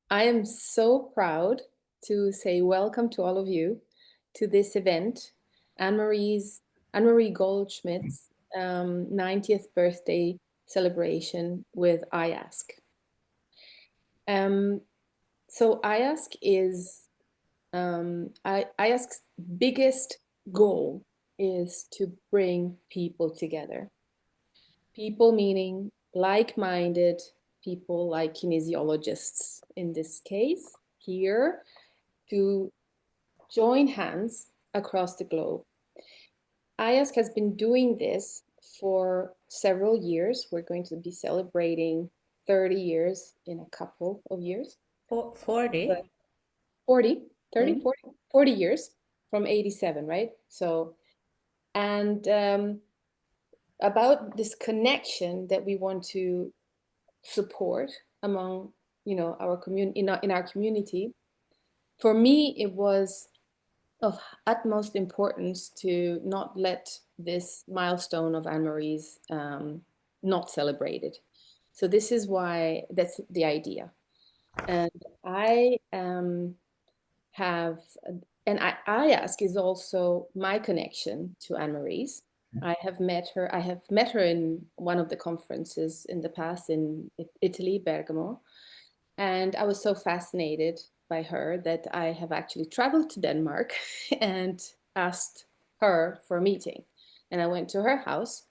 I am so proud to say welcome to all of you to this event, Annemarie Goldschmidt's 90th birthday celebration with IASK. So IASK is IASK's biggest goal is to bring people together. People meaning like-minded people, like kinesiologists in this case, here to join hands across the globe. IASK has been doing this for several years. We're going to be celebrating 30 years in a couple of years. 40? 40, 30, 40, 40 years from 87, right? So, and about this connection that we want to support among, our community, in our community. For me, it was of utmost importance to not let this milestone of Anne-Marie's not celebrated. So this is why, that's the idea. And I IASK is also my connection to Anne-Marie's. I have met her in one of the conferences in the past in Italy, Bergamo. And I was so fascinated by her that I have actually traveled to Denmark and asked her for a meeting. And I went to her house.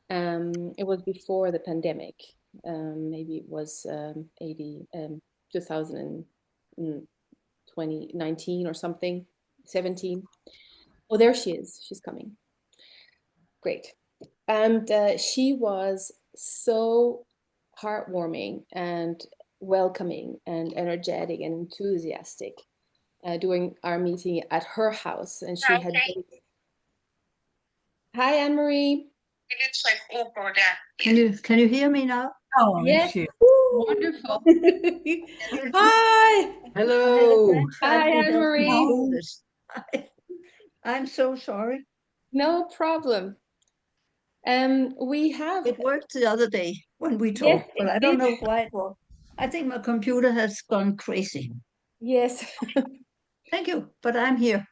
It was before the pandemic. Maybe it was 2019 or something, 17. Oh, there she is. She's coming. Great. And she was so heartwarming and welcoming and energetic and enthusiastic during our meeting at her house. And she had... Hi, Anne-Marie. Can you hear me now? Oh, yes. Wonderful. Hi. Hello. Hi, Anne-Marie. I'm so sorry. No problem. We have... It worked the other day when we talked, but I don't know why it was. I think my computer has gone crazy. Yes. Thank you, but I'm here.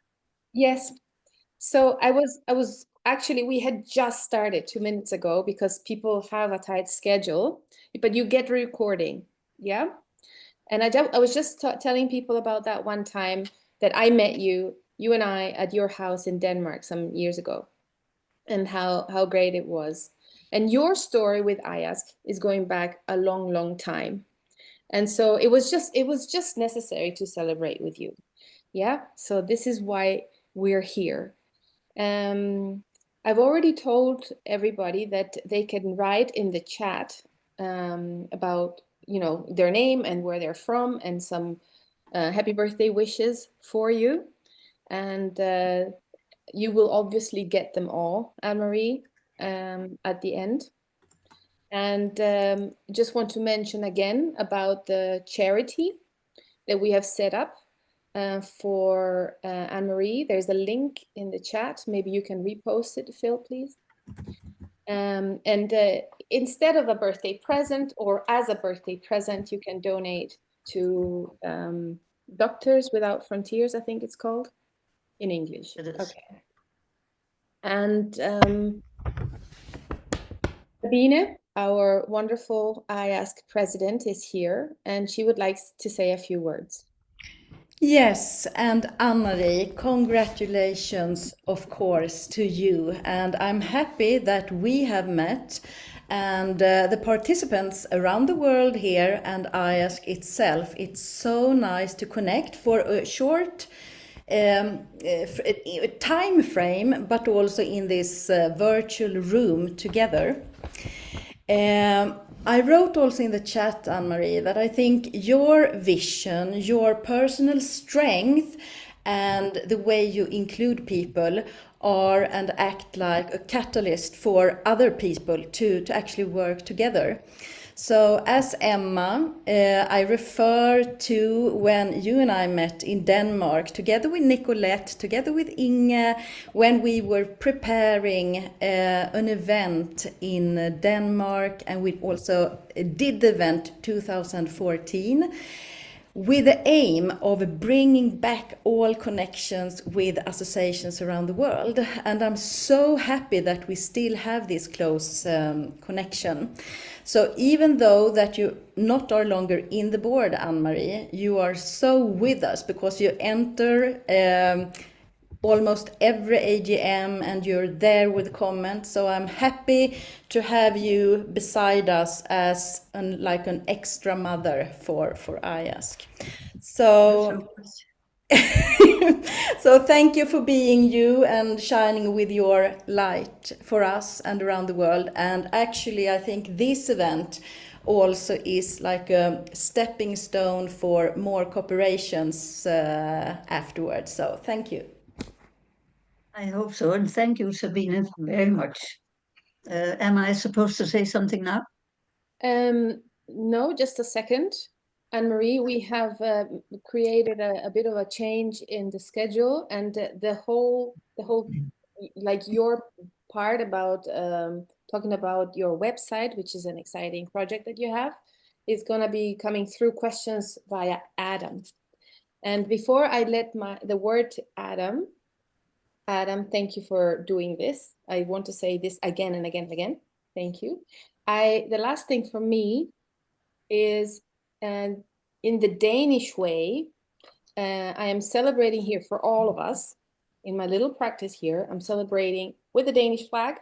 Yes. So I was actually, we had just started 2 minutes ago because people have a tight schedule, but you get recording, yeah? And I was just telling people about that one time that I met you and I at your house in Denmark some years ago, and how great it was. And your story with IASK is going back a long, long time. And so it was just necessary to celebrate with you. Yeah. So this is why we're here. I've already told everybody that they can write in the chat about, their name and where they're from and some happy birthday wishes for you. And you will obviously get them all, Anne-Marie, at the end. And just want to mention again about the charity that we have set up for Anne-Marie. There's a link in the chat. Maybe you can repost it, Phil, please. And instead of a birthday present or as a birthday present, you can donate to Doctors Without Frontiers, I think it's called, in English. It is. Okay. And Sabine, our wonderful IASK president, is here, and she would like to say a few words. Yes, and Annemarie, congratulations, of course, to you. And I'm happy that we have met, and the participants around the world here and IASK itself. It's so nice to connect for a short time frame, but also in this virtual room together. I wrote also in the chat, Anne-Marie, that I think your vision, your personal strength, and the way you include people are and act like a catalyst for other people to actually work together. So as Emma, I refer to when you and I met in Denmark, together with Nicolette, together with Inge, when we were preparing an event in Denmark, and we also did the event 2014 with the aim of bringing back all connections with associations around the world. And I'm so happy that we still have this close connection. So even though that you not are longer in the board, Annemarie, you are so with us because you enter almost every AGM and you're there with comments. So I'm happy to have you beside us as like an extra mother for IASK. So, so thank you for being you and shining with your light for us and around the world. And actually, I think this event also is like a stepping stone for more cooperations afterwards. So thank you. I hope so, and thank you, Sabine, very much. Am I supposed to say something now? No, just a second. Anne-Marie, we have created a bit of a change in the schedule, and the whole, like your part about talking about your website, which is an exciting project that you have, is going to be coming through questions via Adam. And before I let the word to Adam, thank you for doing this. I want to say this again and again and again. Thank you. The last thing for me is, in the Danish way, I am celebrating here for all of us. In my little practice here, I'm celebrating with the Danish flag.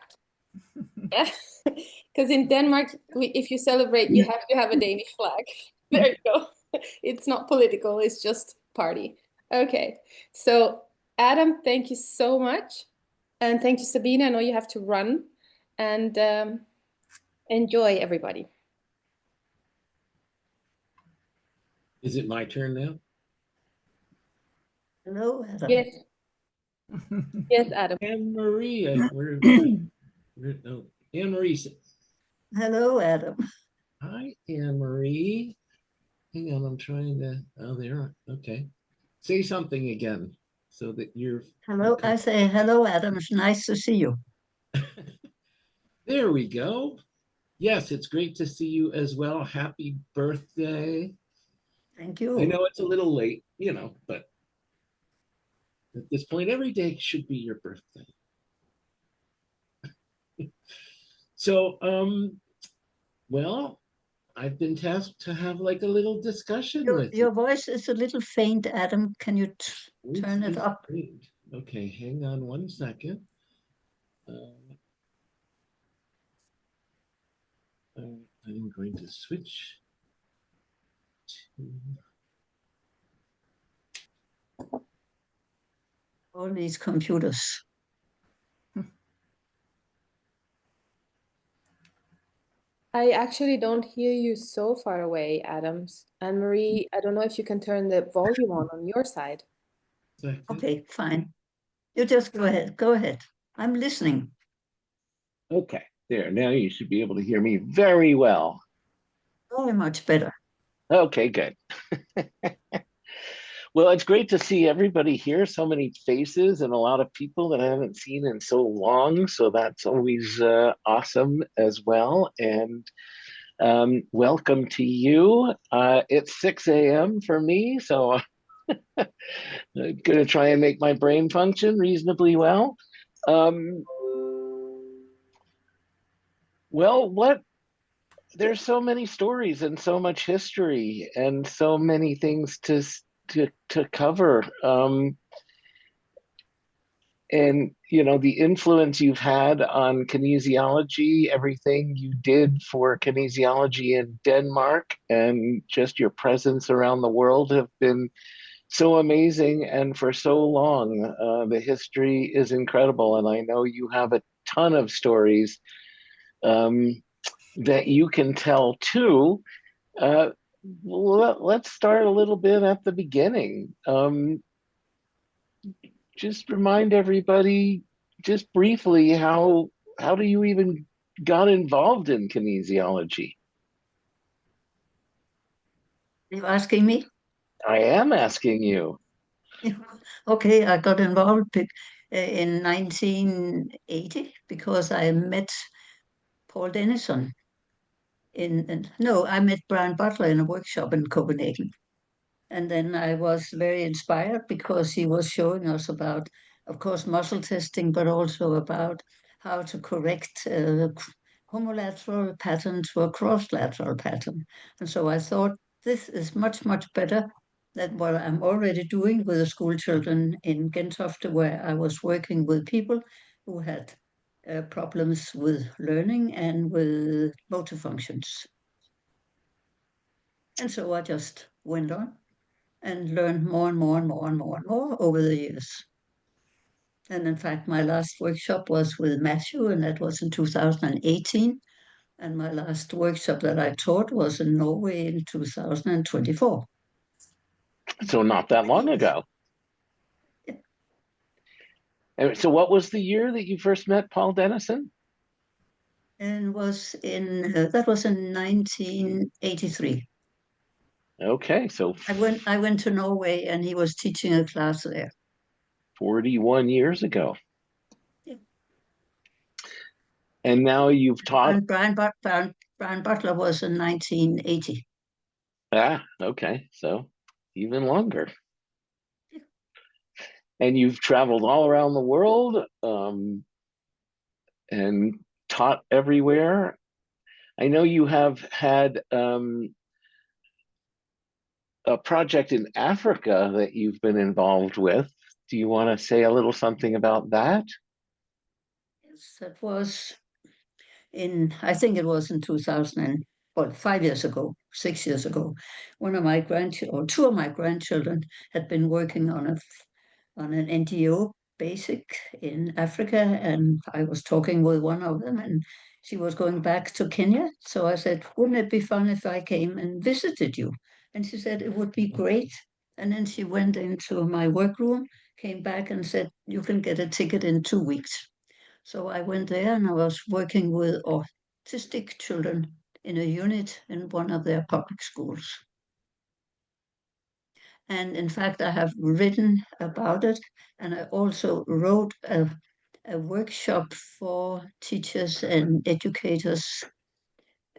Yeah, because in Denmark, if you celebrate, you have to have a Danish flag. There you go. It's not political, it's just party. Okay, so Adam, thank you so much. And thank you, Sabine. I know you have to run. And enjoy, everybody. Is it my turn now? Hello, Adam. Yes. Yes, Adam. Anne-Marie, Anne-Marie. Hello, Adam. Hi, Anne-Marie. Hang on, I'm trying to, oh, there, okay. Say something again so that you're. Hello, I say hello, Adam. It's nice to see you. There we go. Yes, it's great to see you as well. Happy birthday. Thank you. I know it's a little late, but at this point, every day should be your birthday. So, well, I've been tasked to have like a little discussion with Your voice is a little faint, Adam. Can you turn it up? Faint. Okay, hang on one second. I'm going to switch to. All these computers. I actually don't hear you so far away, Adams. Anne-Marie, I don't know if you can turn the volume on your side. Okay, fine. You just go ahead. Go ahead. I'm listening. Okay, there. Now you should be able to hear me very well. Very much better. Okay, good. Well, it's great to see everybody here, so many faces and a lot of people that I haven't seen in so long. So that's always awesome as well. And welcome to you. It's 6 a.m. for me, so I'm going to try and make my brain function reasonably well. Well, there's so many stories and so much history and so many things to cover. And the influence you've had on kinesiology, everything you did for kinesiology in Denmark, and just your presence around the world have been so amazing and for so long. The history is incredible, and I know you have a ton of stories that you can tell too. Let's start a little bit at the beginning. Just remind everybody, just briefly, how do you even got involved in kinesiology? You're asking me? I am asking you. Okay, I got involved in 1980 because I met Paul Dennison no, I met Brian Butler in a workshop in Copenhagen. And then I was very inspired because he was showing us about, of course, muscle testing, but also about how to correct homolateral pattern to a cross-lateral pattern. And so I thought this is much, much better than what I'm already doing with the school children in Gentofte, where I was working with people who had problems with learning and with motor functions. And so I just went on and learned more and more and more and more and more over the years. And in fact, my last workshop was with Matthew, and that was in 2018. And my last workshop that I taught was in Norway in 2024. So not that long ago. Yeah. And so what was the year that you first met Paul Dennison? And that was in 1983. Okay, so I went to Norway, and he was teaching a class there. 41 years ago. Yeah. And now you've taught. And Brian Butler was in 1980. Ah, okay, so even longer. Yeah. And you've traveled all around the world and taught everywhere. I know you have had a project in Africa that you've been involved with. Do you want to say a little something about that? Yes, that was I think it was in 2000, 5 years ago, 6 years ago. One of my grandchildren, or two of my grandchildren, had been working on an NGO basic in Africa, and I was talking with one of them, and she was going back to Kenya. So I said, "Wouldn't it be fun if I came and visited you?" And she said it would be great. And then she went into my workroom, came back, and said, "You can get a ticket in 2 weeks." So I went there and I was working with autistic children in a unit in one of their public schools. And in fact, I have written about it, and I also wrote a workshop for teachers and educators.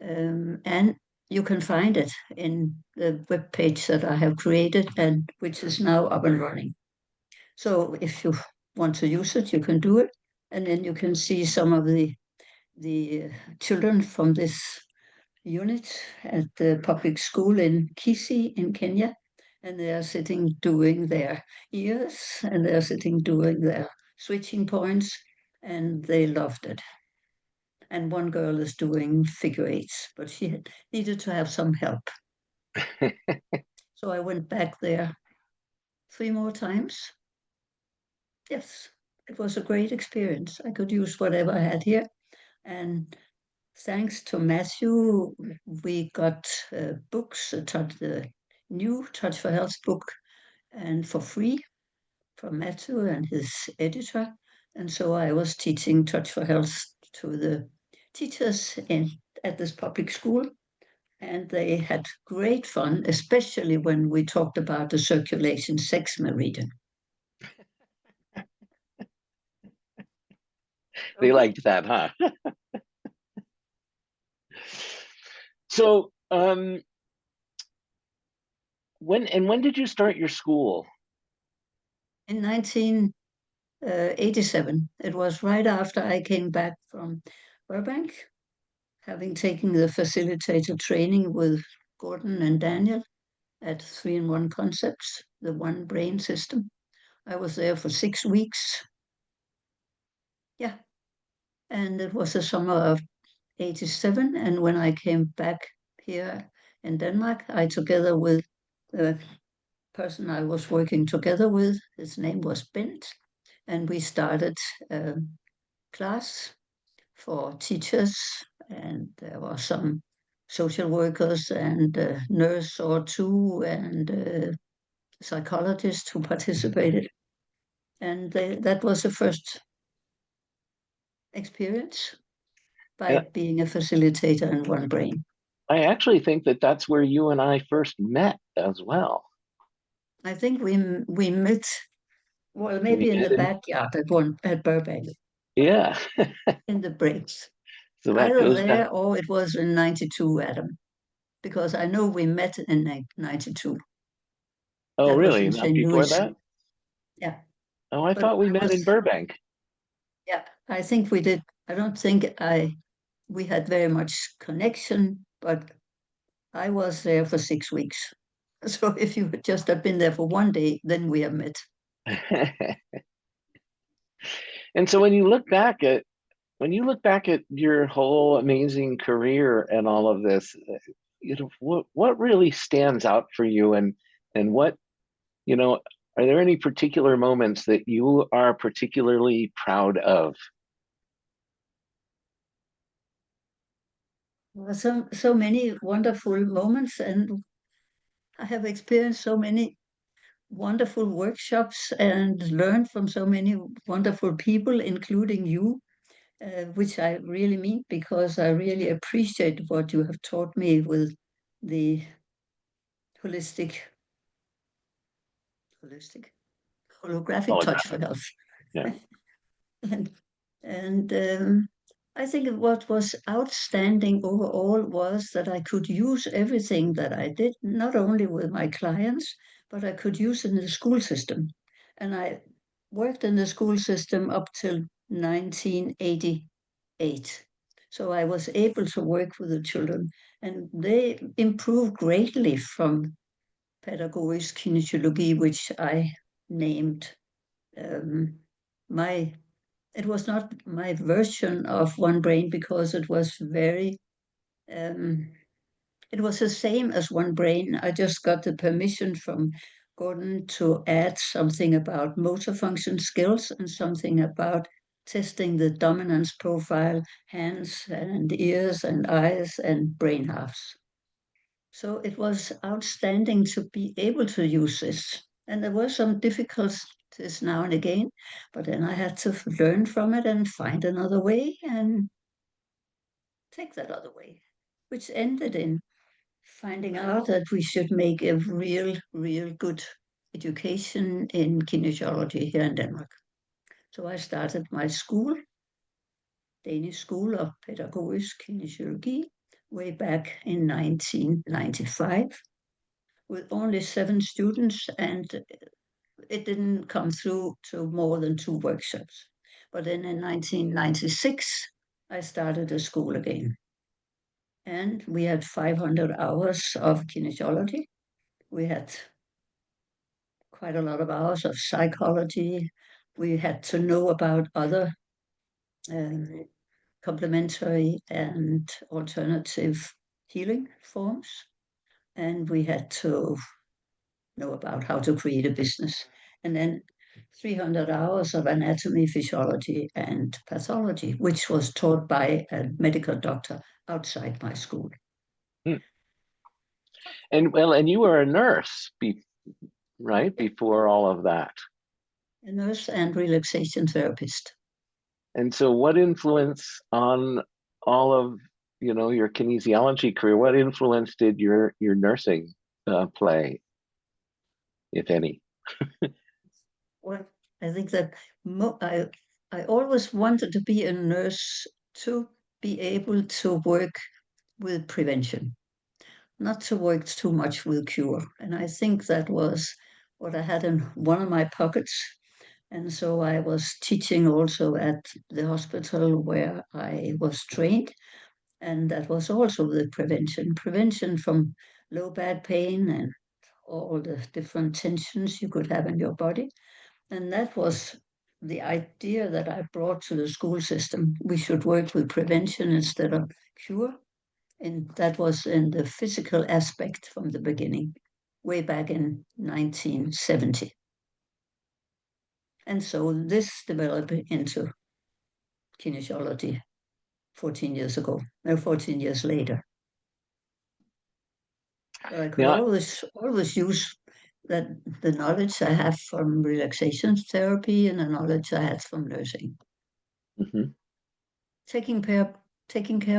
And you can find it in the web page that I have created and which is now up and running. So if you want to use it, you can do it. And then you can see some of the children from this unit at the public school in Kisii in Kenya, and they are sitting doing their ears and they are sitting doing their switching points, and they loved it. And one girl is doing figure eights, but she needed to have some help. So I went back there 3 more times. Yes, it was a great experience. I could use whatever I had here. And thanks to Matthew, we got books, the new Touch for Health book, and for free from Matthew and his editor. And so I was teaching Touch for Health to the teachers at this public school. And they had great fun, especially when we talked about the circulation sex meridian. They liked that, huh? So, when did you start your school? In 1987, it was right after I came back from Burbank, having taken the facilitator training with Gordon and Daniel at 3-in-1 Concepts, the one brain system. I was there for 6 weeks. Yeah. And it was the summer of 87. And when I came back here in Denmark, I, together with the person I was working together with, his name was Bent, and we started a class for teachers, and there were some social workers and a nurse or two and a psychologist who participated. And that was the first experience by And being a facilitator in one brain. I actually think that that's where you and I first met as well. I think we met, well, We maybe in the did. backyard at Burbank Yeah. in the breaks. So that Either goes back. there or it was in 92, Adam, because I know we met in 92. Oh, That was really? in Not St. before Louis. that? Yeah, Oh, I but thought we I met was, in Burbank. yeah, I think we did. I don't think we had very much connection, but I was there for 6 weeks. So if you would just have been there for one day, then we have met. And so when you look back at your whole amazing career and all of this, what really stands out for you, and what, you know, are there any particular moments that you are particularly proud of? Well, so many wonderful moments, and I have experienced so many wonderful workshops and learned from so many wonderful people, including you, which I really mean because I really appreciate what you have taught me with the holistic, holistic, holographic touch for Holographic. health. Yeah. and and I think what was outstanding overall was that I could use everything that I did, not only with my clients, but I could use it in the school system. And I worked in the school system up till 1988. So I was able to work with the children, and they improved greatly from pedagogic kinesiology, which I named um, my it was not my version of One Brain because it was it was the same as One Brain. I just got the permission from Gordon to add something about motor function skills and something about testing the dominance profile, hands and ears and eyes and brain halves. So it was outstanding to be able to use this. And there were some difficulties now and again, but then I had to learn from it and find another way and take that other way, which ended in finding out that we should make a real good education in kinesiology here in Denmark. So I started my school, Danish School of Pedagogisk Kinesiology, way back in 1995 with only 7 students, and it didn't come through to more than 2 workshops. But then in 1996, I started a school again. And we had 500 hours of kinesiology. We had quite a lot of hours of psychology. We had to know about other um, complementary and alternative healing forms. And we had to know about how to create a business. And then 300 hours of anatomy, physiology, and pathology, which was taught by a medical doctor outside my school. Hmm. And you were a nurse, right? Yeah. Before all of that. A nurse and relaxation therapist. And so what influence on all of, your kinesiology career, what influence did your nursing play, if any? Well, I think that I always wanted to be a nurse to be able to work with prevention, not to work too much with cure. And I think that was what I had in one of my pockets. And so I was teaching also at the hospital where I was trained. And that was also the prevention from low back pain and all the different tensions you could have in your body. And that was the idea that I brought to the school system. We should work with prevention instead of cure. And that was in the physical aspect from the beginning, way back in 1970. And so this developed into kinesiology 14 years ago, no, 14 years later. But I could Yeah. always use that the knowledge I have from relaxation therapy and the knowledge I had from nursing, Hmm. taking care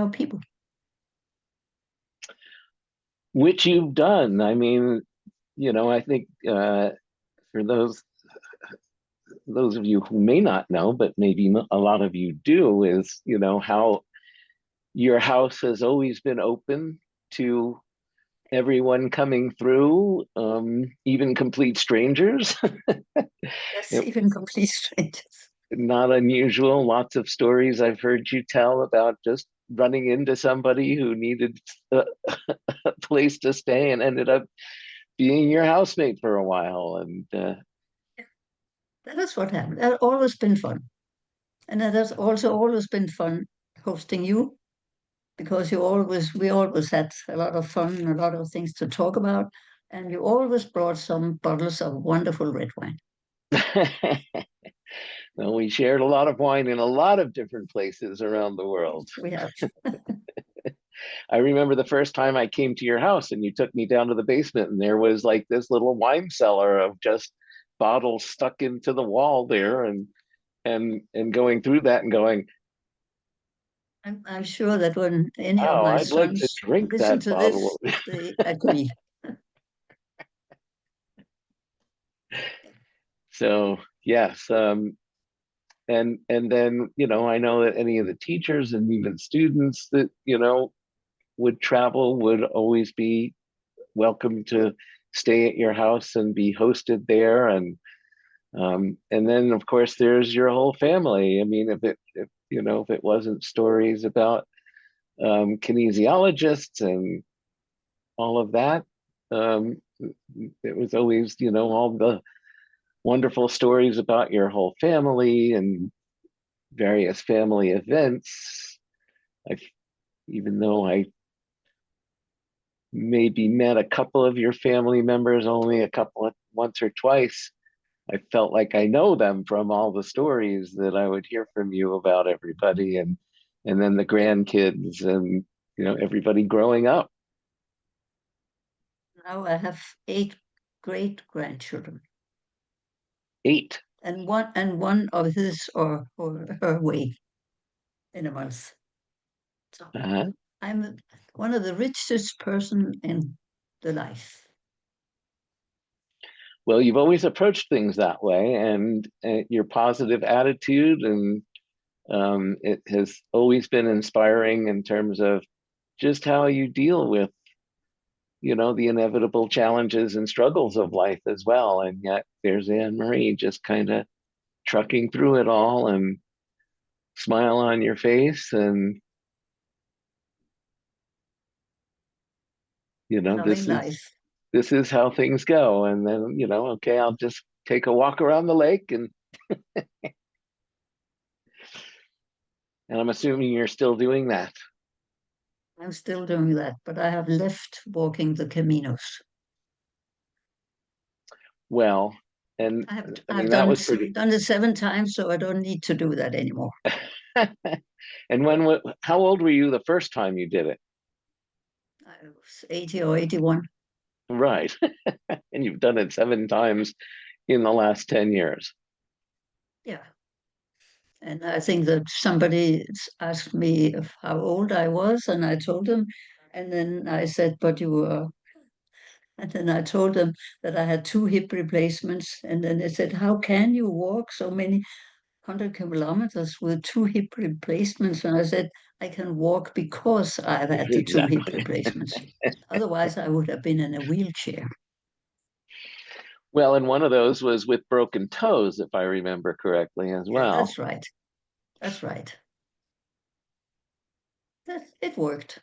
of people. which you've done. I mean, I think for those of you who may not know, but maybe a lot of you do, is how your house has always been open to everyone coming through, even complete strangers. Yes, It, even complete strangers. not unusual. Lots of stories I've heard you tell about just running into somebody who needed a, a place to stay and ended up being your housemate for a while. And That is what happened. That always been fun. And it has also always been fun hosting you because we always had a lot of fun and a lot of things to talk about. And you always brought some bottles of wonderful red wine. well, we shared a lot of wine in a lot of different places around the world. We have. I remember the first time I came to your house and you took me down to the basement, and there was like this little wine cellar of just bottles stuck into the wall there, and going through that and going, I'm sure that when any of wow, my I'd like to sons drink listen that to bottle. this, they agree. So yes, and then I know that any of the teachers and even students that would travel would always be welcome to stay at your house and be hosted there. And then of course there's your whole family. I mean, if it wasn't stories about kinesiologists and all of that, um, it was always all the wonderful stories about your whole family and various family events. I, even though I maybe met a couple of your family members only a couple of once or twice, I felt like I know them from all the stories that I would hear from you about everybody, and then the grandkids and everybody growing up. Now I have 8 great grandchildren, 8. and one of his or her way in a month. So Uh-huh. I'm one of the richest person in the life. Well, you've always approached things that way, and your positive attitude, and it has always been inspiring in terms of just how you deal with the inevitable challenges and struggles of life as well. And yet there's Annemarie just kind of trucking through it all and smile on your face. And, Loving life. this is how things go. And then, okay, I'll just take a walk around the lake, and I'm assuming you're still doing that. I'm still doing that, but I have left walking the Caminos. Well, and I I've mean, that was pretty. done it 7 times, so I don't need to do that anymore. And how old were you the first time you did it? I was 80 or 81. Right. And you've done it 7 times in the last 10 years. Yeah. And I think that somebody asked me how old I was, and I told them. And then I said, but you were. And then I told them that I had 2 hip replacements. And then they said, how can you walk so many 100 kilometers with 2 hip replacements? And I said, I can walk because I've had the 2 hip Exactly. replacements. Otherwise, I would have been in a wheelchair. Well, and one of those was with broken toes, if I remember correctly, as Yeah, well. that's right. That's right. It worked.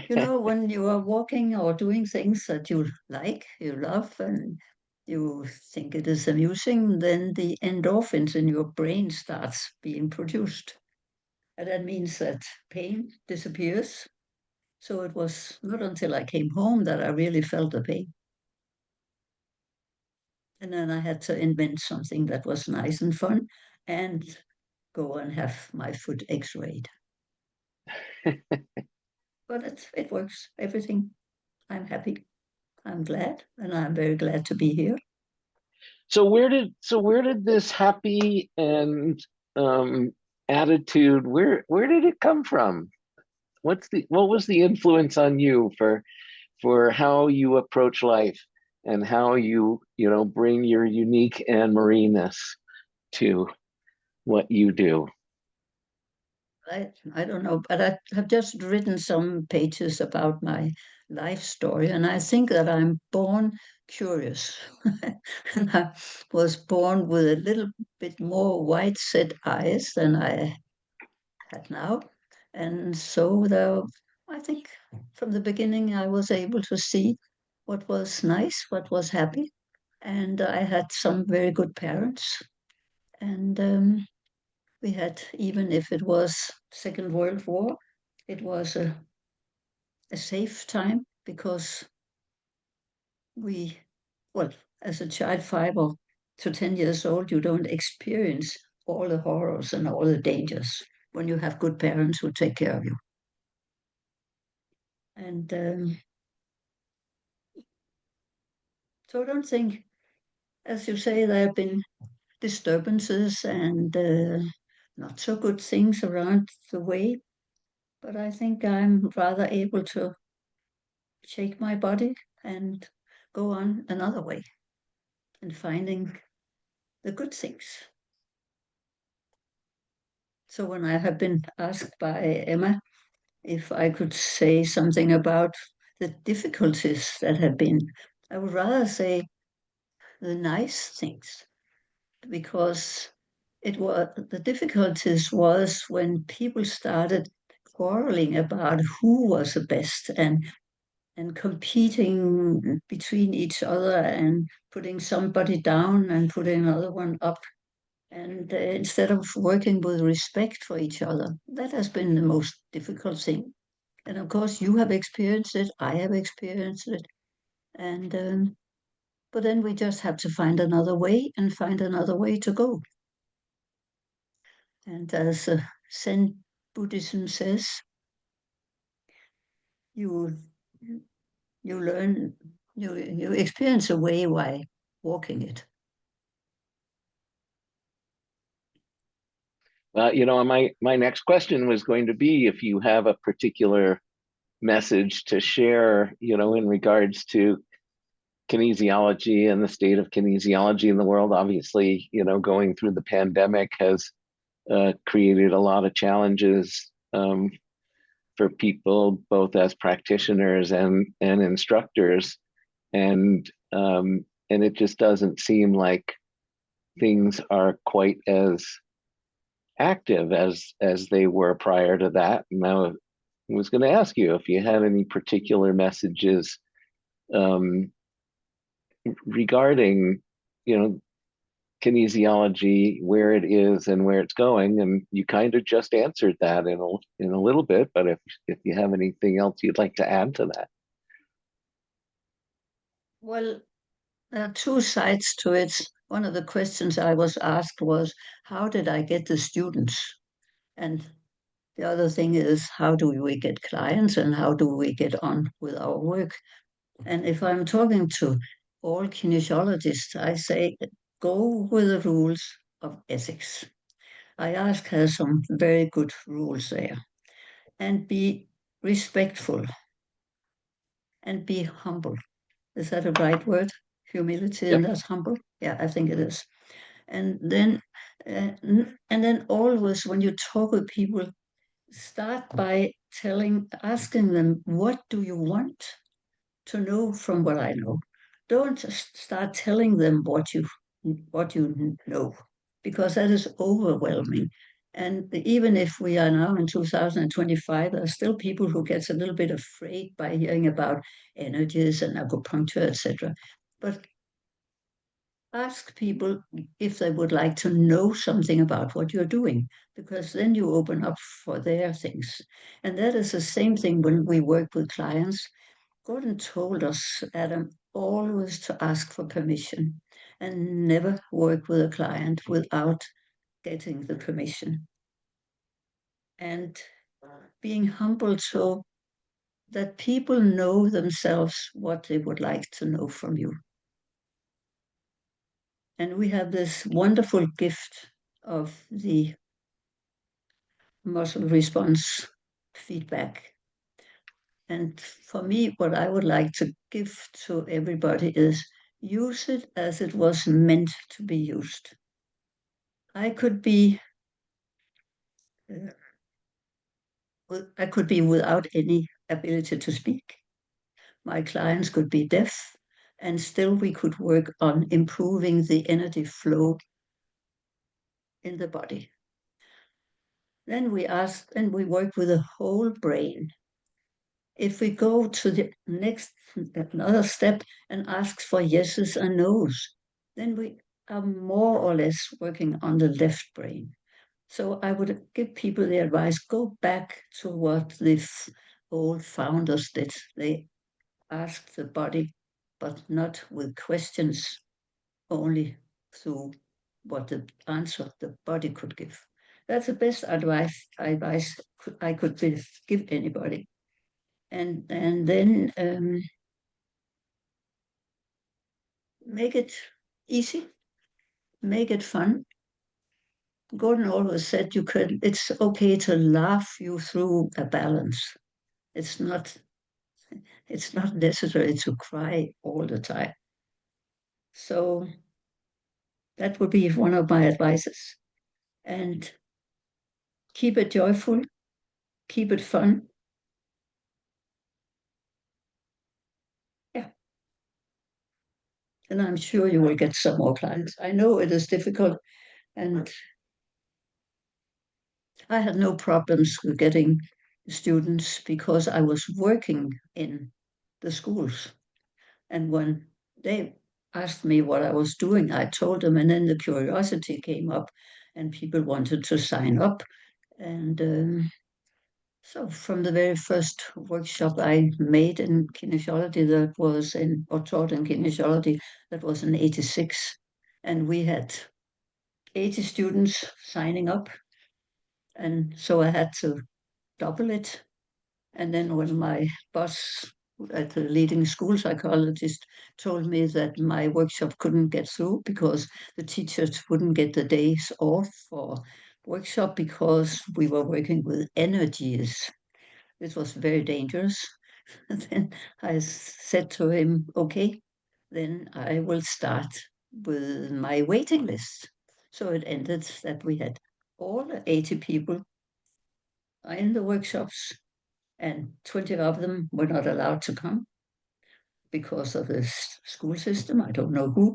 When you are walking or doing things that you like, you love, and you think it is amusing, then the endorphins in your brain starts being produced. And that means that pain disappears. So it was not until I came home that I really felt the pain. And then I had to invent something that was nice and fun and go and have my foot x-rayed. But it works, everything. I'm happy. I'm glad, and I'm very glad to be here. So where did this happy and um, attitude, where did it come from? What was the influence on you for for how you approach life and how you bring your unique Annemarie-ness to what you do. I don't know, but I have just written some pages about my life story, and I think that I'm born curious. And I was born with a little bit more wide set eyes than I had now. And so I think from the beginning I was able to see what was nice, what was happy. And I had some very good parents. And we had, even if it was Second World War, it was a safe time because we, well, as a child, 5 to 10 years old, you don't experience all the horrors and all the dangers when you have good parents who take care of you. And so I don't think, as you say, there have been disturbances and not so good things around the way, but I think I'm rather able to shake my body and go on another way and finding the good things. So when I have been asked by Emma if I could say something about the difficulties that have been, I would rather say the nice things, because the difficulties was when people started quarreling about who was the best and competing between each other and putting somebody down and putting another one up. And instead of working with respect for each other, that has been the most difficult thing. And of course, you have experienced it, I have experienced it. And but then we just have to find another way and find another way to go. And as Zen Buddhism says, you you learn, you experience a way by walking it. My next question was going to be if you have a particular message to share, in regards to kinesiology and the state of kinesiology in the world. Obviously, going through the pandemic has created a lot of challenges for people, both as practitioners and instructors, and it just doesn't seem like things are quite as active as they were prior to that. And I was going to ask you if you had any particular messages regarding, kinesiology, where it is and where it's going, and you kind of just answered that in a little bit. But if you have anything else you'd like to add to that. Well, there are two sides to it. One of the questions I was asked was, how did I get the students? And the other thing is, how do we get clients and how do we get on with our work? And if I'm talking to all kinesiologists, I say, go with the rules of ethics. IASK has some very good rules there. And be respectful and be humble. Is that a right word? Humility Yep. and that's humble? Yeah, I think it is. And then, always when you talk with people, start by asking them, what do you want to know from what I know? Don't just start telling them what you know, because that is overwhelming. And even if we are now in 2025, there are still people who get a little bit afraid by hearing about energies and acupuncture, etc. But ask people if they would like to know something about what you're doing, because then you open up for their things. And that is the same thing when we work with clients. Gordon told us, Adam, always to ask for permission and never work with a client without getting the permission. And being humble so that people know themselves what they would like to know from you. And we have this wonderful gift of the muscle response feedback. And for me, what I would like to give to everybody is use it as it was meant to be used. I could be I could be without any ability to speak. My clients could be deaf, and still we could work on improving the energy flow in the body. Then we work with the whole brain. If we go to the next, another step and ask for yeses and nos, then we are more or less working on the left brain. So I would give people the advice, go back to what the old founders did. They asked the body, but not with questions, only through what the answer the body could give. That's the best advice I could give anybody. And then make it easy, make it fun. Gordon always said it's okay to laugh you through a balance. It's not necessary to cry all the time. So that would be one of my advices. And keep it joyful, keep it fun. Yeah. And I'm sure you will get some more clients. I know it is difficult, and I had no problems with getting students because I was working in the schools. And when they asked me what I was doing, I told them, and then the curiosity came up, and people wanted to sign up. And so from the very first workshop I made in kinesiology or taught in kinesiology, that was in 86. And we had 80 students signing up. And so I had to double it. And then when my boss at the leading school psychologist told me that my workshop couldn't get through because the teachers wouldn't get the days off for workshop because we were working with energies. This was very dangerous. And then I said to him, okay, then I will start with my waiting list. So it ended that we had all the 80 people in the workshops, and 20 of them were not allowed to come because of the school system. I don't know who.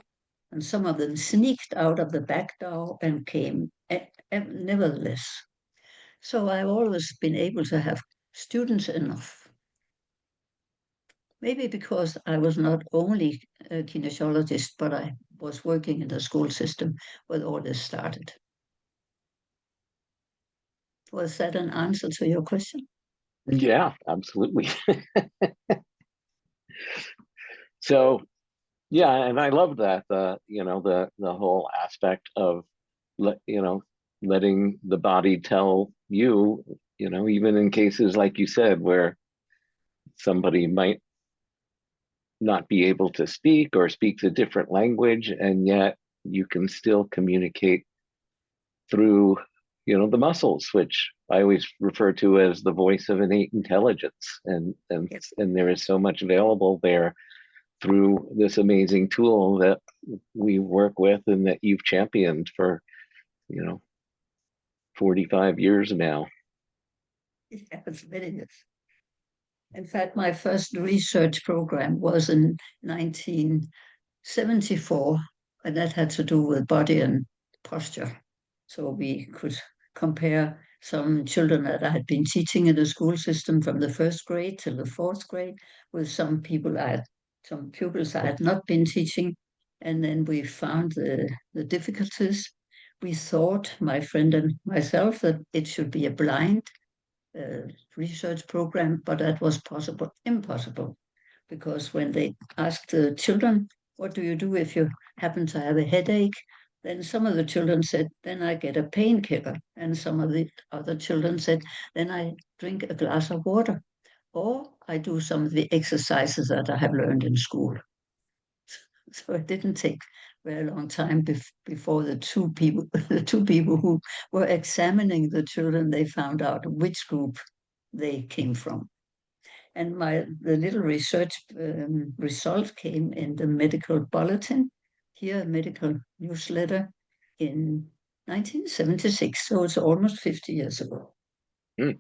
And some of them sneaked out of the back door and came nevertheless. So I've always been able to have students enough. Maybe because I was not only a kinesiologist, but I was working in the school system when all this started. Was that an answer to your question? Yeah, absolutely. So yeah, and I love that the whole aspect of letting the body tell you, even in cases like you said where somebody might not be able to speak or speaks a different language, and yet you can still communicate through the muscles, which I always refer to as the voice of innate intelligence, and there is so much available there through this amazing tool that we work with and that you've championed for 45 years now. Yeah, it's very good. In fact, my first research program was in 1974, and that had to do with body and posture. So we could compare some children that I had been teaching in the school system from the first grade till the fourth grade with some pupils I had not been teaching. And then we found the difficulties. We thought, my friend and myself, that it should be a blind research program, but that was impossible, because when they asked the children, what do you do if you happen to have a headache? Then some of the children said, then I get a painkiller. And some of the other children said, then I drink a glass of water. Or I do some of the exercises that I have learned in school. So it didn't take very long time before the two people who were examining the children, they found out which group they came from. And the little research result came in the medical bulletin, here a medical newsletter in 1976. So it's almost 50 years ago. Mm,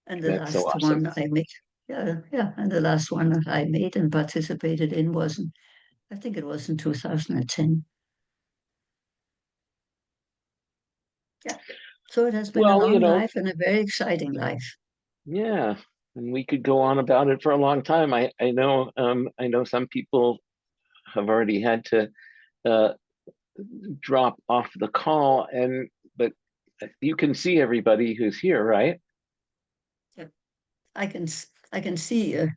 And the that's so last awesome. one I made, yeah, and the last one I made and participated in was, I think it was in 2010. Yeah. So it has been a Well, long life and a very exciting life. yeah, and we could go on about it for a long time. I know some people have already had to uh, drop off the call, but you can see everybody who's here, right? Yeah. I can I can see a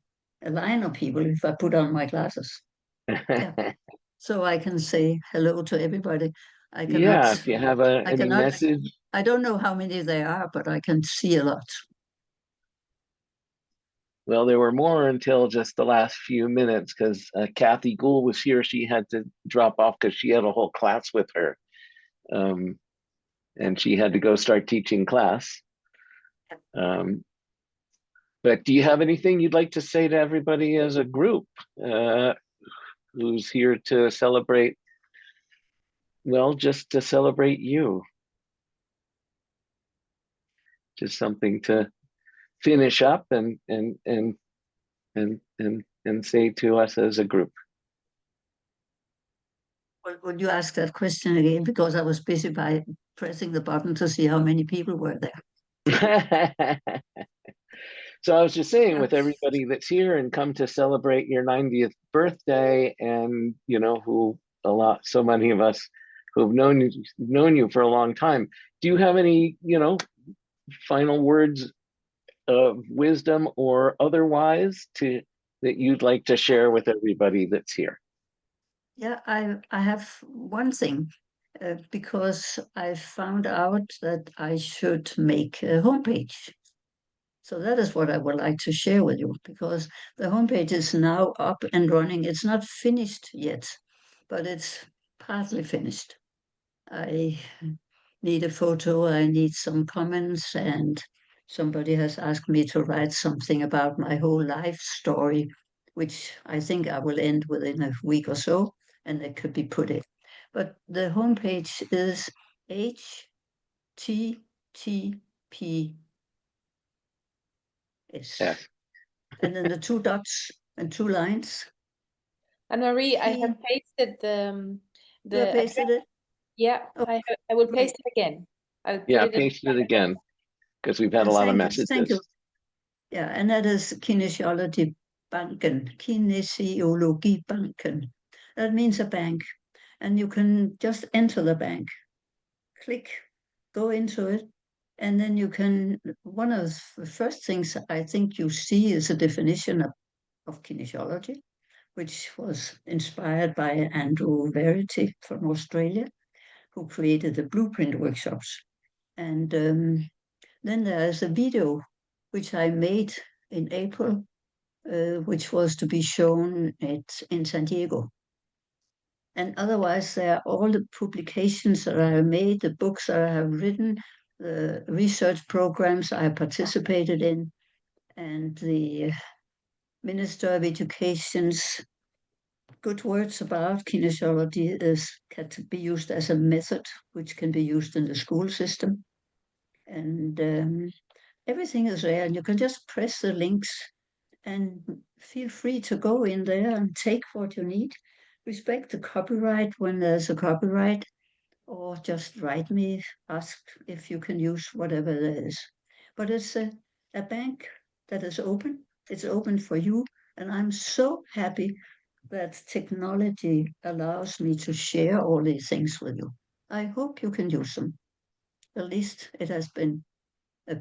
line of people if I put on my glasses. Yeah. So I can say hello to everybody. I cannot, Yeah, if you have I any cannot, message. I don't know how many there are, but I can see a lot. Well, there were more until just the last few minutes because Kathy Gould was here. She had to drop off because she had a whole class with her, um, and she had to go start teaching class. Um, but do you have anything you'd like to say to everybody as a group uh, who's here to celebrate? Well, just to celebrate you, just something to finish up and say to us as a group. Would you ask that question again? Because I was busy by pressing the button to see how many people were there. So I was just saying, Yeah. with everybody that's here and come to celebrate your 90th birthday, and who so many of us who have known you for a long time. Do you have any, final words of wisdom or otherwise that you'd like to share with everybody that's here? Yeah, I have one thing because I found out that I should make a homepage. So that is what I would like to share with you because the homepage is now up and running. It's not finished yet, but it's partly finished. I need a photo, I need some comments, and somebody has asked me to write something about my whole life story, which I think I will end within a week or so, and it could be put in. But the homepage is HTTPS. Yes. And then the two dots and two lines. Annemarie, I have P, pasted you have the pasted address. it? Yeah, Oh, I will great. paste it again. I'll put Yeah, it in. paste it again because we've had a And lot of thank you. messages. Yeah, and that is Kinesiology Banken, Kinesiology Banken. That means a bank. And you can just enter the bank, click, go into it, and then you can, one of the first things I think you see is a definition of kinesiology, which was inspired by Andrew Verity from Australia, who created the blueprint workshops. And then there's a video which I made in April, which was to be shown in San Diego. And otherwise, there are all the publications that I have made, the books that I have written, the research programs I have participated in, and the Minister of Education's good words about kinesiology can be used as a method, which can be used in the school system. And everything is there, and you can just press the links and feel free to go in there and take what you need. Respect the copyright when there's a copyright, or just write me, ask if you can use whatever there is. But it's a bank that is open. It's open for you. And I'm so happy that technology allows me to share all these things with you. I hope you can use them. At least it has been a,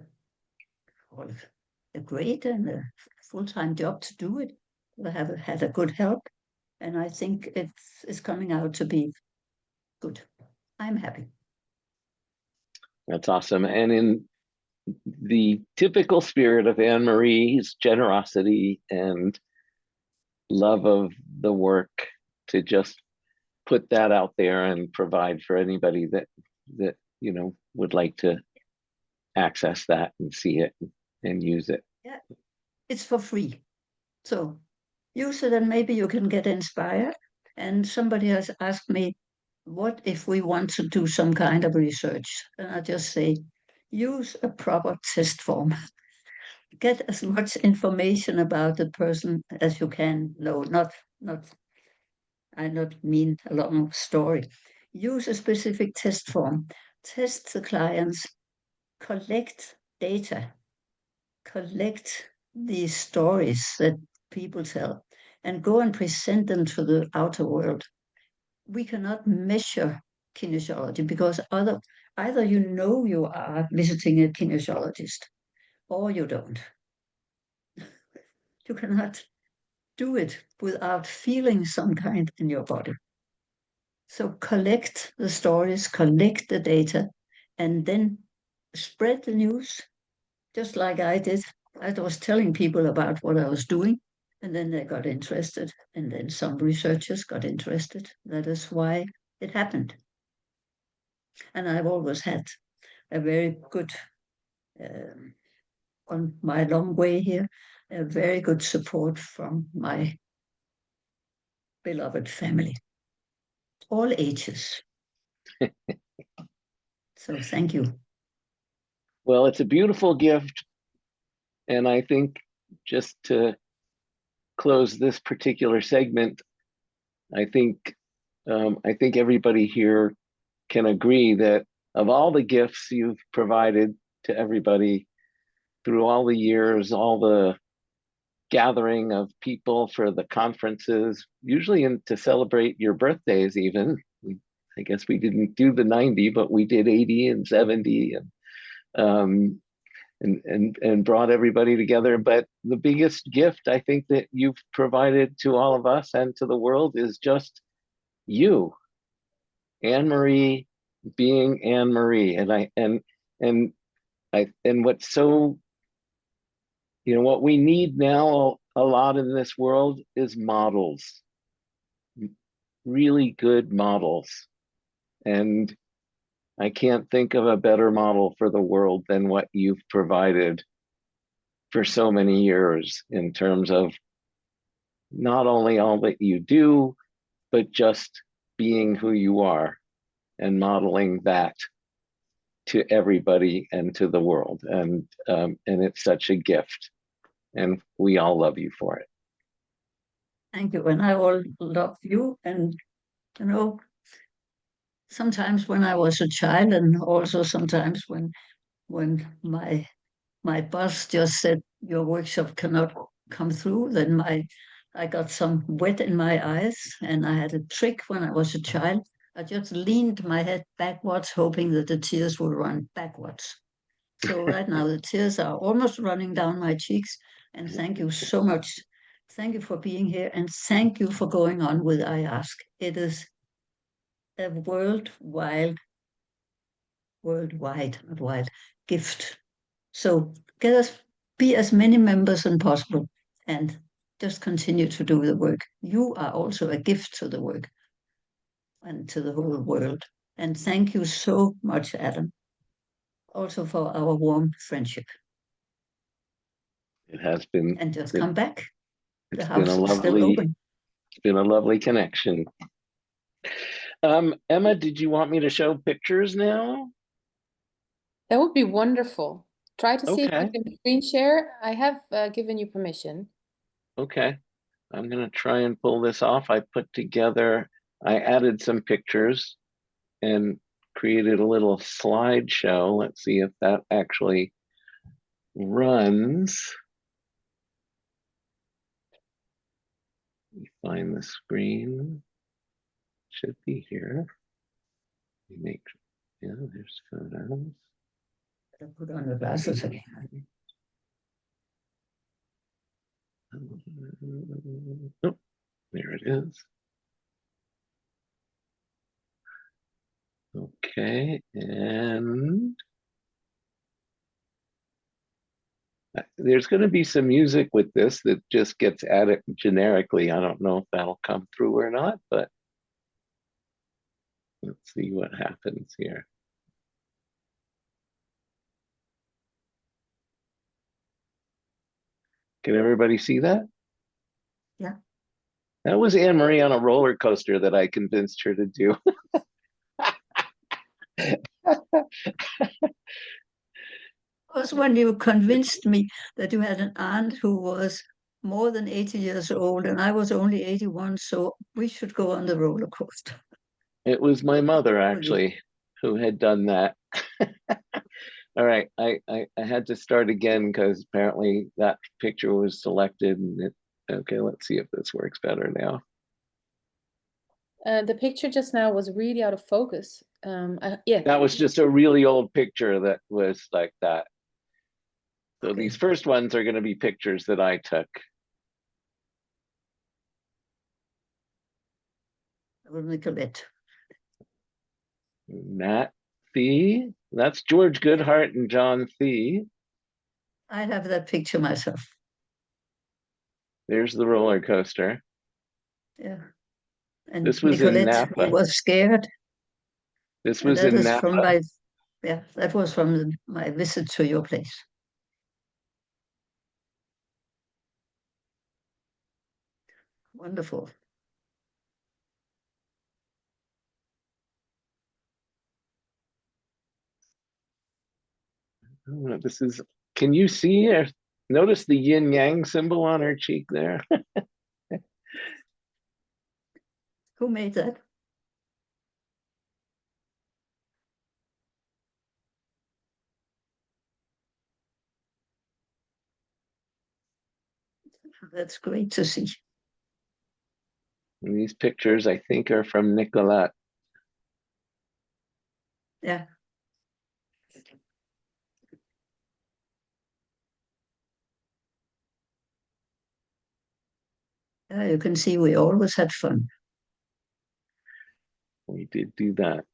a great and a full-time job to do it. I have had a good help, and I think it's coming out to be good. I'm happy. That's awesome. And in the typical spirit of Annemarie's generosity and love of the work, to just put that out there and provide for anybody that would like to access that and see it and use it. Yeah. It's for free. So use it and maybe you can get inspired. And somebody has asked me, what if we want to do some kind of research? And I just say, use a proper test form. Get as much information about the person as you can. No, not I not mean a long story. Use a specific test form. Test the clients, collect data, collect these stories that people tell, and go and present them to the outer world. We cannot measure kinesiology because either you know you are visiting a kinesiologist or you don't. You cannot do it without feeling some kind in your body. So collect the stories, collect the data, and then spread the news, just like I did. I was telling people about what I was doing, and then they got interested, and then some researchers got interested. That is why it happened. And I've always had a very good, on my long way here, a very good support from my beloved family, all ages. So thank you. Well, it's a beautiful gift. And I think just to close this particular segment, I think everybody here can agree that of all the gifts you've provided to everybody through all the years, all the gathering of people for the conferences, usually to celebrate your birthdays even. I guess we didn't do the 90, but we did 80 and 70 and brought everybody together. But the biggest gift I think that you've provided to all of us and to the world is just you, Annemarie, being Annemarie. And what's so, what we need now a lot in this world is models, really good models. And I can't think of a better model for the world than what you've provided for so many years in terms of not only all that you do, but just being who you are and modeling that to everybody and to the world. And it's such a gift. And we all love you for it. Thank you. And I all love you. And, sometimes when I was a child, and also sometimes when my boss just said your workshop cannot come through, then I got some wet in my eyes, and I had a trick when I was a child. I just leaned my head backwards, hoping that the tears would run backwards. So right now the tears are almost running down my cheeks. And thank you so much. Thank you for being here, and thank you for going on with IASK. It is a worldwide gift. So be as many members as possible and just continue to do the work. You are also a gift to the work and to the whole world. And thank you so much, Adam, also for our warm friendship. It has been. And just come back. The It's been house a is still lovely. open. It's been a lovely connection. Emma, did you want me to show pictures now? That would be wonderful. Try to see if you Okay. can screen share. I have given you permission. Okay. I'm going to try and pull this off. I added some pictures and created a little slideshow. Let's see if that actually runs. Let me find the screen. Should be here. Yeah, there's photos. Put on the glasses again. Oh, there it is. Okay, and there's going to be some music with this that just gets added generically. I don't know if that'll come through or not, but let's see what happens here. Can everybody see that? Yeah. That was Annemarie on a roller coaster that I convinced her to do. Was when you convinced me that you had an aunt who was more than 80 years old and I was only 81, so we should go on the roller coaster. It was my mother, actually, who had done that. All right, I had to start again because apparently that picture was selected. And okay, let's see if this works better now. The picture just now was really out of focus. Yeah. That was just a really old picture that was like that. So Okay. these first ones are going to be pictures that I took. Nicolette. Nat Thie, that's George Goodhart and John Thie. I have that picture myself. There's the roller coaster. Yeah. And This was in Nicolette Napa. was scared. This And was that in is Napa. from my, yeah, that was from my visit to your place. Wonderful. This is, can you see or notice the yin yang symbol on her cheek there? Who made that? That's great to see. And these pictures, I think, are from Nicolette. Yeah. Yeah, you can see we always had fun. We did do that.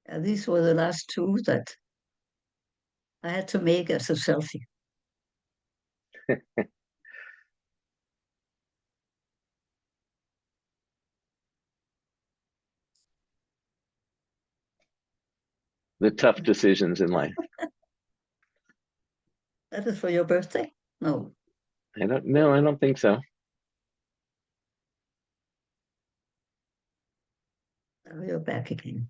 Yeah, these were the last two that I had to make as a selfie. The tough decisions in life. That is for your birthday? No. I don't know. I don't think so. Now you're back again.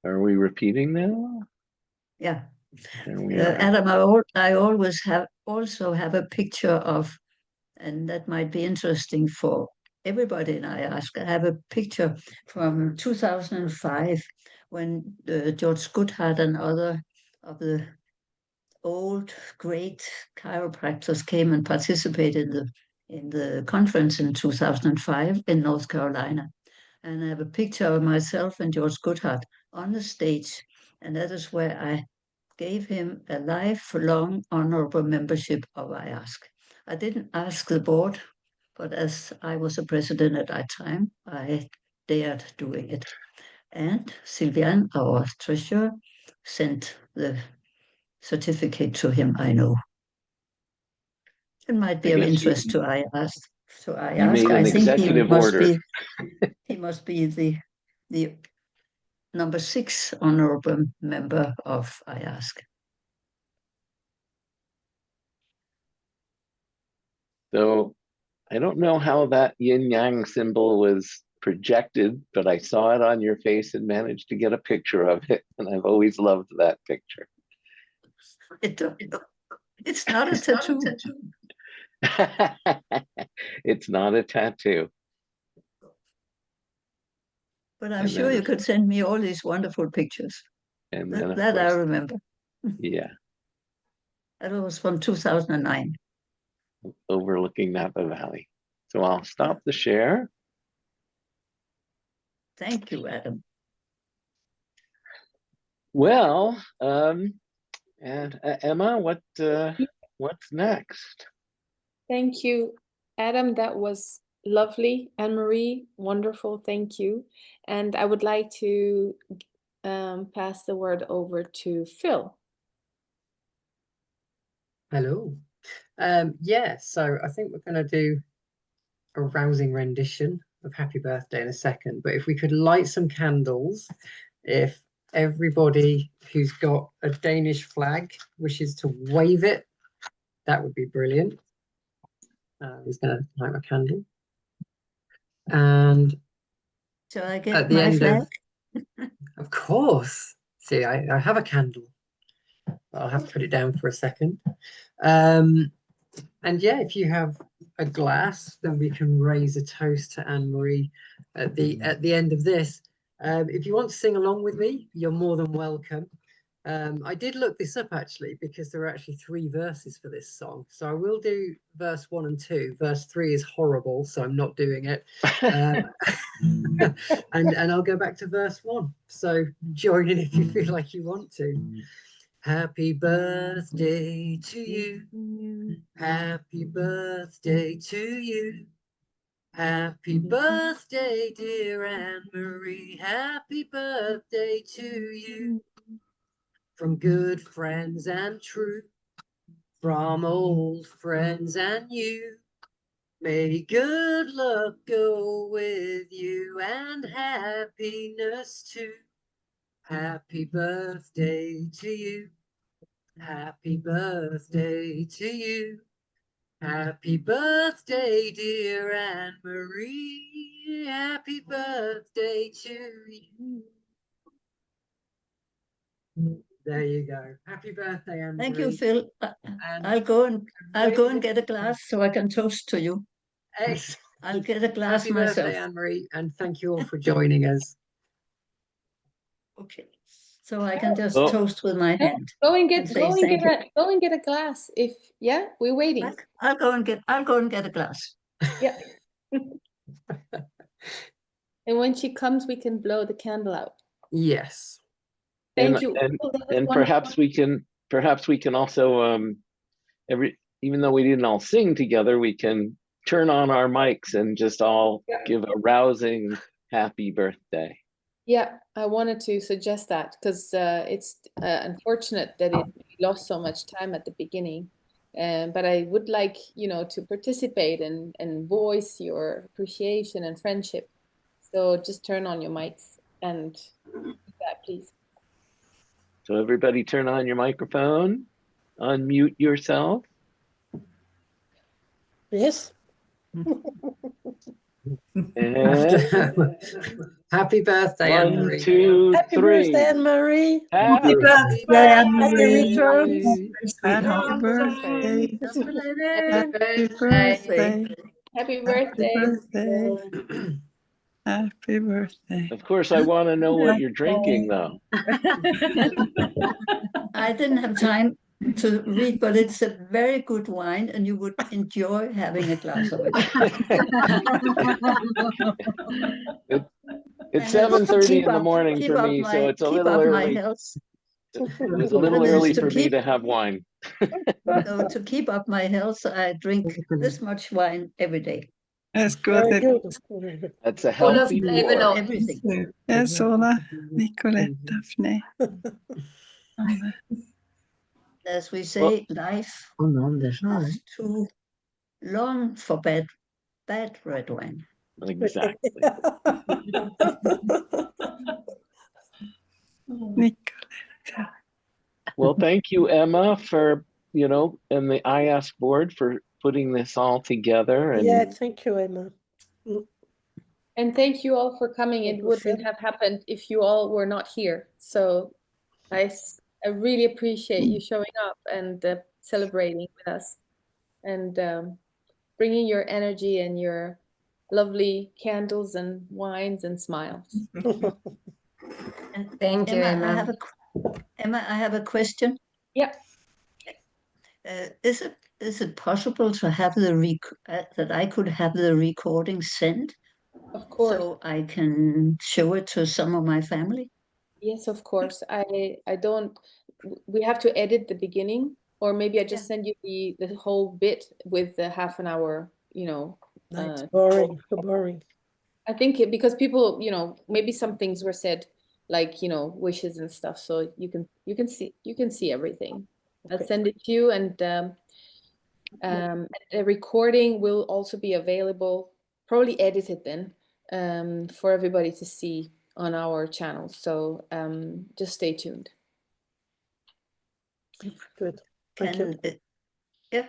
Are we repeating now? Yeah. There we are. Adam, I always also have a picture of, and that might be interesting for everybody in IASK. I have a picture from 2005 when George Goodhart and other of the old great chiropractors came and participated in the conference in 2005 in North Carolina. And I have a picture of myself and George Goodhart on the stage, and that is where I gave him a lifelong honorable membership of IASK. I didn't ask the board, but as I was a president at that time, I dared doing it. And Sylviane, our treasurer, sent the certificate to him, I know. It might be I of guess interest to IASK. you made an I think executive order. he must be the number 6 honorable member of IASK. So I don't know how that yin yang symbol was projected, but I saw it on your face and managed to get a picture of it. And I've always loved that picture. It's not a tattoo. It's not a tattoo. But I'm sure you could send me all these wonderful pictures. And then, that course, I remember. Yeah. That was from 2009. Overlooking Napa Valley. So I'll stop the share. Thank you, Adam. Well, and Emma, what's next? Thank you, Adam. That was lovely. Annemarie, wonderful. Thank you. And I would like to pass the word over to Phil. Hello. Yeah, so I think we're going to do a rousing rendition of Happy Birthday in a second. But if we could light some candles, if everybody who's got a Danish flag wishes to wave it, that would be brilliant. He's going to light my candle. And So I get at the my end flag. Of course. See, I have a candle. I'll have to put it down for a second. And yeah, if you have a glass, then we can raise a toast to Annemarie at the end of this. If you want to sing along with me, you're more than welcome. I did look this up actually because there are actually 3 verses for this song. So I will do verse 1 and 2. Verse 3 is horrible, so I'm not doing it. And I'll go back to verse 1. So join in if you feel like you want to. Happy birthday to you. Happy birthday to you. Happy birthday, dear Annemarie. Happy birthday to you. From good friends and true, from old friends and you. May good luck go with you and happiness too. Happy birthday to you. Happy birthday to you. Happy birthday, dear Annemarie. Happy birthday to you. There you go. Happy birthday, Annemarie. Thank you, Phil. And I'll go and get a glass so I can toast to you. excellent. I'll get a glass Happy myself. birthday, Annemarie, and thank you all for joining us. Okay. So I can just Oh. toast with my hand. Go and and get say thank you. go and get a glass. If we're waiting. I'll go and get a glass. Yeah. And when she comes, we can blow the candle out. Yes. Thank you. And, Oh, that was and wonderful. perhaps we can also even though we didn't all sing together, we can turn on our mics and just all give a rousing happy birthday. Yeah, I wanted to suggest that because it's unfortunate that we lost so much time at the beginning. But I would like, to participate and voice your appreciation and friendship. So just turn on your mics and do that, please. So everybody turn on your microphone, unmute yourself. Yes. And Happy birthday, 1, Annemarie. 2, Happy 3. birthday, Anne-Marie. Happy birthday, Happy Annemarie. returns. Happy birthday. Happy birthday. Happy Happy birthday. birthday. Happy birthday. Of course, I want to know what you're drinking, though. I didn't have time to read, but it's a very good wine, and you would enjoy having a glass of it. It's And 7:30 in the morning for me, so it's a little early. health. It was a little And early to for me keep- to have wine. So to keep up my health, I drink this much wine every day. Jag Very skål. good. That's a healthy pour. Everything. Jag såla Nicolette Daphne. As we say, life is too long for bad red wine. Exactly. Nicolette. Well, thank you, Emma, for, and the IASK board for putting this all together. And Yeah, thank you, Emma. And thank you all for coming. Thank It you, wouldn't Phil. have happened if you all were not here. So I really appreciate you showing up and celebrating with us and bringing your energy and your lovely candles and wines and smiles. And Thank you, Emma. Emma, I have a question. Yeah. Is it possible to have that I could have the recording sent? Of course. So I can show it to some of my family? Yes, of course. We have to edit the beginning, or maybe I just send you the whole bit with the half an hour, That's boring. So boring. I think because people, maybe some things were said like, wishes and stuff. So you can see everything. I'll Okay. send it to you and The recording will also be available, probably edited then, for everybody to see on our channel. So just stay tuned. Good. Thank you. Yeah.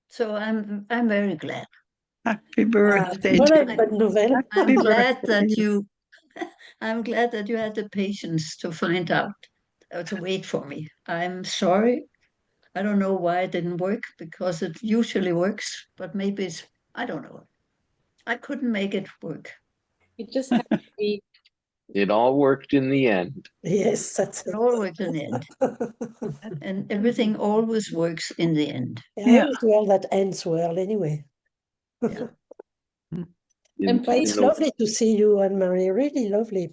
So I'm very glad. Happy birthday. Voilà une bonne nouvelle. I'm glad that you I'm glad that you had the patience to find out to wait for me. I'm sorry. I don't know why it didn't work, because it usually works, but maybe it's, I don't know. I couldn't make it work. You just have to be. It all worked in the end. Yes, that's It all works in the end. And everything always works in the end. Yeah, it's well that ends well anyway. Yeah. And But it's please, lovely to see you, Annemarie, really lovely.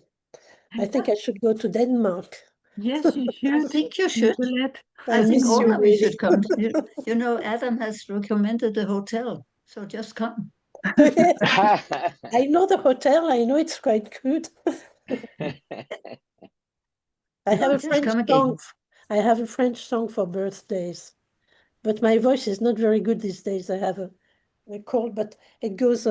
I think I should go to Denmark. Yes, you I should. think you should. Nicolette. I I think miss all you of you really. should come. You know, Adam has recommended the hotel, so just come. I know the hotel. I know it's quite good. I have a Just French come song. again. I have a French song for birthdays, but my voice is not very good these days. I have a cold, but it goes.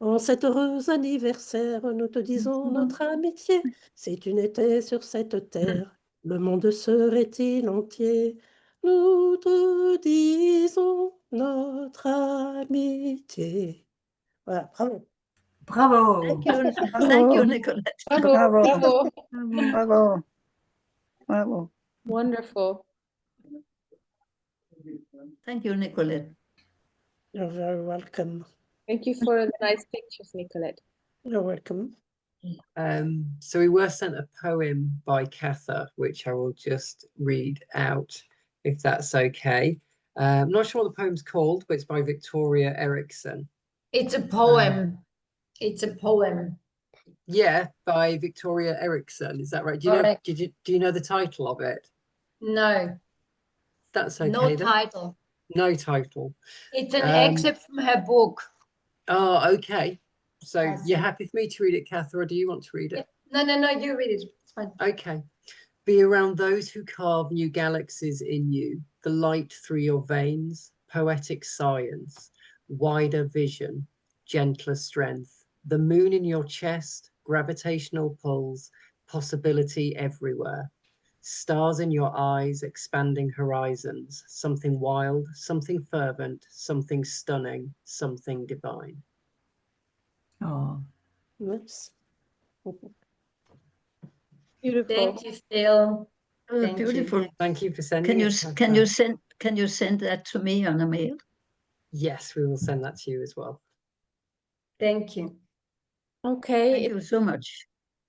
En cet heureux anniversaire, nous te disons notre amitié. Si tu n'étais sur cette terre, le monde serait-il entier? Nous te disons notre amitié. Voilà, bravo. Bravo. Thank you. Thank you, Nicolette. bravo, Bravo. bravo. Bravo. Bravo. Wonderful. Thank you, Nicolette. You're very welcome. Thank you for the nice pictures, Nicolette. You're welcome. So we were sent a poem by Katha, which I will just read out, if that's okay. I'm not sure what the poem's called, but it's by Victoria Erickson. It's a poem. It's a poem. Yeah, by Victoria Erickson. Is that right? Do you know? Correct. Do you know the title of it? No, That's okay. no then. title. No title. It's an excerpt from her book. Oh, okay. So That's you're it. happy for me to read it, Katha, or do you want to read it? No, you read it. It's fine. Okay. Be around those who carve new galaxies in you, the light through your veins, poetic science, wider vision, gentler strength, the moon in your chest, gravitational pulls, possibility everywhere, stars in your eyes, expanding horizons, something wild, something fervent, something stunning, something divine. Oh, Nice. Beautiful. Thank you, Phil. Oh, Thank you. beautiful. Thank you for sending Can you it, can you Katha. send that to me on a mail? Yes, we will send that to you as well. Thank you. Okay, Thank you so much.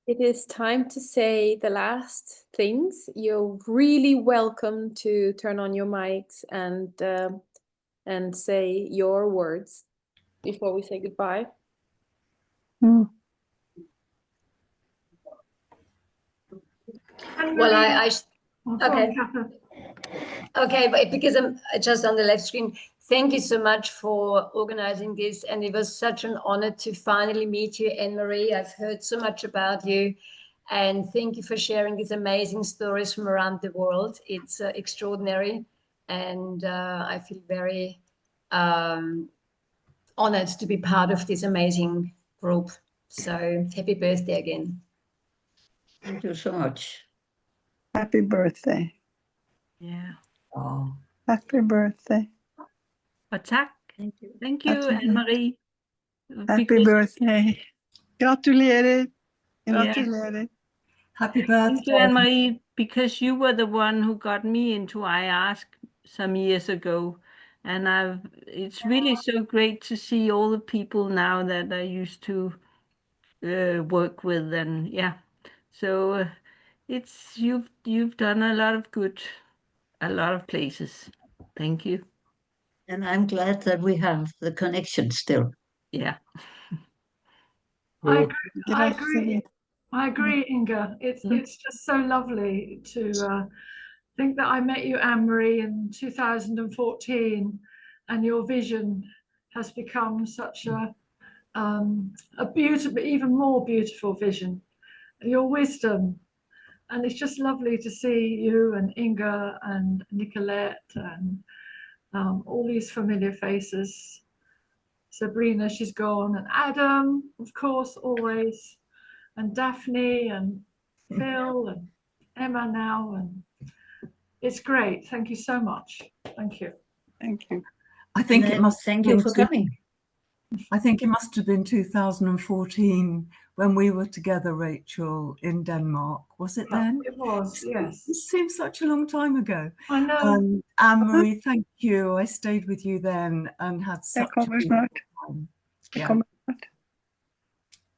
it is time to say the last things. You're really welcome to turn on your mics and say your words before we say goodbye. Well, okay, but because I'm just on the left screen. Thank you so much for organizing this, and it was such an honor to finally meet you, Annemarie. I've heard so much about you, and thank you for sharing these amazing stories from around the world. It's extraordinary, and I feel very honored to be part of this amazing group. So happy birthday again. Thank you so much. Happy birthday. yeah. Oh. Happy birthday. Og tak. Thank you. Thank you, Absolutely. Anne-Marie. Happy birthday. Gratulerer. Yeah. Gratulerer. Happy birthday. Thank you, Anne-Marie, because you were the one who got me into IASK some years ago. And it's really so great to see all the people now that I used to work with. And yeah, so you've done a lot of good, a lot of places. Thank you. And I'm glad that we have the connection still. Yeah. I agree, Inga. It's just so lovely to think that I met you, Annemarie, in 2014, and your vision has become such a beautiful, even more beautiful vision. Your wisdom, and it's just lovely to see you and Inga and Nicolette and all these familiar faces. Sabrina, she's gone, and Adam, of course, always, and Daphne, and Phil, and Emma now, and it's great. Thank you so much. Thank you. Thank you. I think it must. Thank you for coming. I think it must have been 2014 when we were together, Rachel, in Denmark. Was it then? It was, yes. It seems such a long time ago. I know. Annemarie, thank you. I stayed with you then and had such a kommer wonderful snart. time. Det Yeah. kommer snart.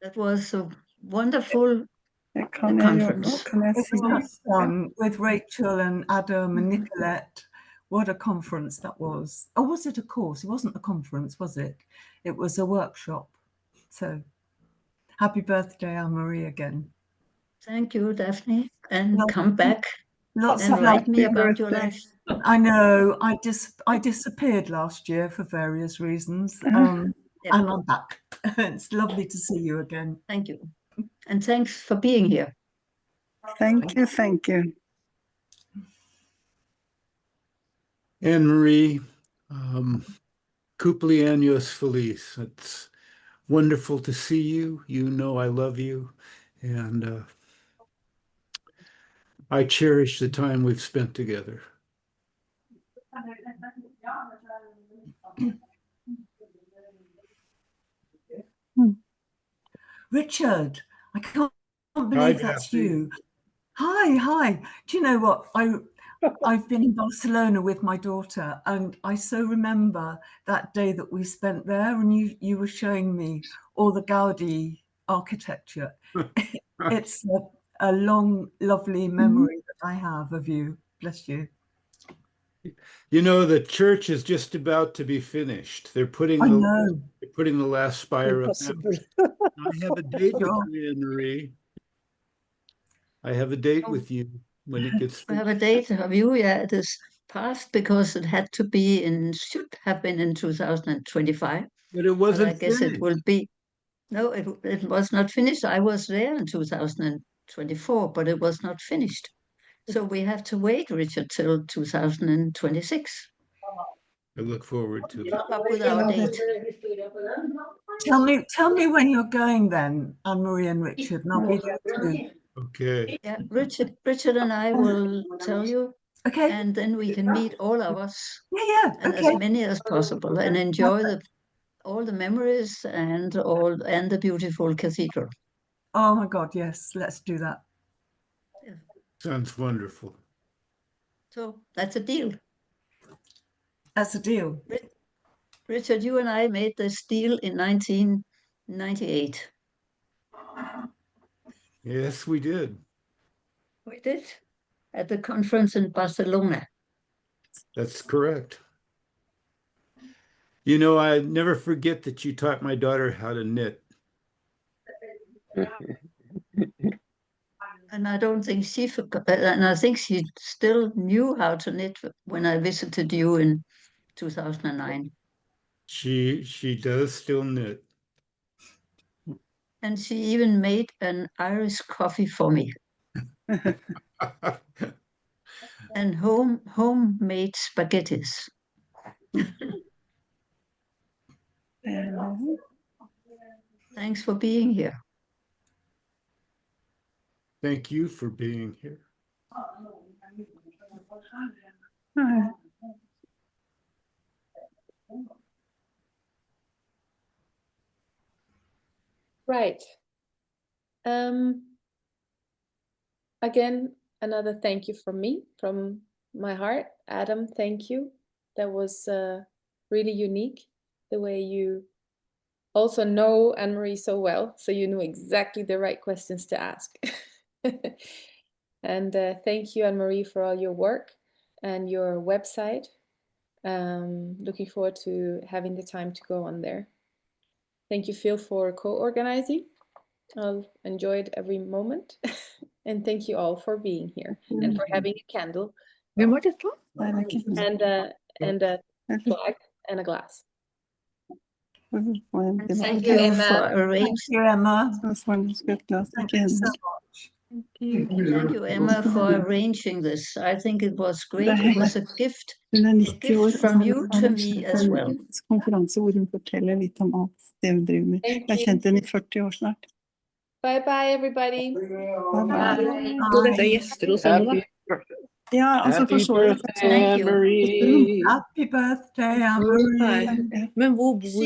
That was a wonderful Det kan jag göra. conference. Kan jag It was se. lots of fun with Rachel and Adam and Nicolette. What a conference that was. Oh, was it a course? It wasn't a conference, was it? It was a workshop. So happy birthday, Annemarie, again. Thank you, Daphne. And Well, come back Lots and of write me Happy about your birthday. life. I know. I disappeared last year for various reasons. Yeah. And I'm back. It's lovely to see you again. Thank you. And thanks for being here. Thank you. Thank you. Annemarie, cumpleaños feliz. It's wonderful to see you. You know I love you. And I cherish the time we've spent together. Richard, I can't believe that's you. Hi. Do you know what? I've been in Barcelona with my daughter, and I so remember that day that we spent there, and you were showing me all the Gaudi architecture. It's a long, lovely memory that I have of you. Bless you. You know, the church is just about to be finished. They're putting the last spire up now. I have a date with you, Annemarie. I have a date with you when it gets finished. I have a date of you. Yeah, it is past because it had to be should have been in 2025. But it wasn't I guess finished. it will be. No, it was not finished. I was there in 2024, but it was not finished. So we have to wait, Richard, till 2026. I look forward to it. Up with our date. Tell me when you're going then, Annemarie and Richard, and I'll be there too. Okay. Yeah, Richard and I will tell you. Okay. And then we can meet all of us. Yeah. And Okay. as many as possible and enjoy all the memories and the beautiful cathedral. Oh my God, yes, let's do that. Yeah. Sounds wonderful. So that's a deal. That's a deal. Richard, you and I made this deal in 1998. Yes, we did. We did at the conference in Barcelona. That's correct. You know, I never forget that you taught my daughter how to knit. And I don't think she forgot, and I think she still knew how to knit when I visited you in 2009. She does still knit. And she even made an Irish coffee for me. And homemade spaghettis. Thanks for being here. Thank you for being here. Right. Again, another thank you from me, from my heart. Adam, thank you. That was really unique, the way you also know Annemarie so well, so you knew exactly the right questions to ask. And thank you, Annemarie, for all your work and your website. Looking forward to having the time to go on there. Thank you, Phil, for co-organizing. I've enjoyed every moment. And thank you all for being here and for having a candle and a flag and a glass. Thank you for arranging. Thank you, Emma. This one is good. Thank you so much. Thank you, Emma, for arranging this. I think it was great. It was a gift from you to me as well. Konferanse hvor hun forteller litt om alt det hun driver med. Jeg har kjent henne i 40 år snart. Bye bye, everybody. Det er gjester hos henne, da. Ja, altså Happy birthday, Anne-Marie. Happy birthday, Anne-Marie. Men hvor bor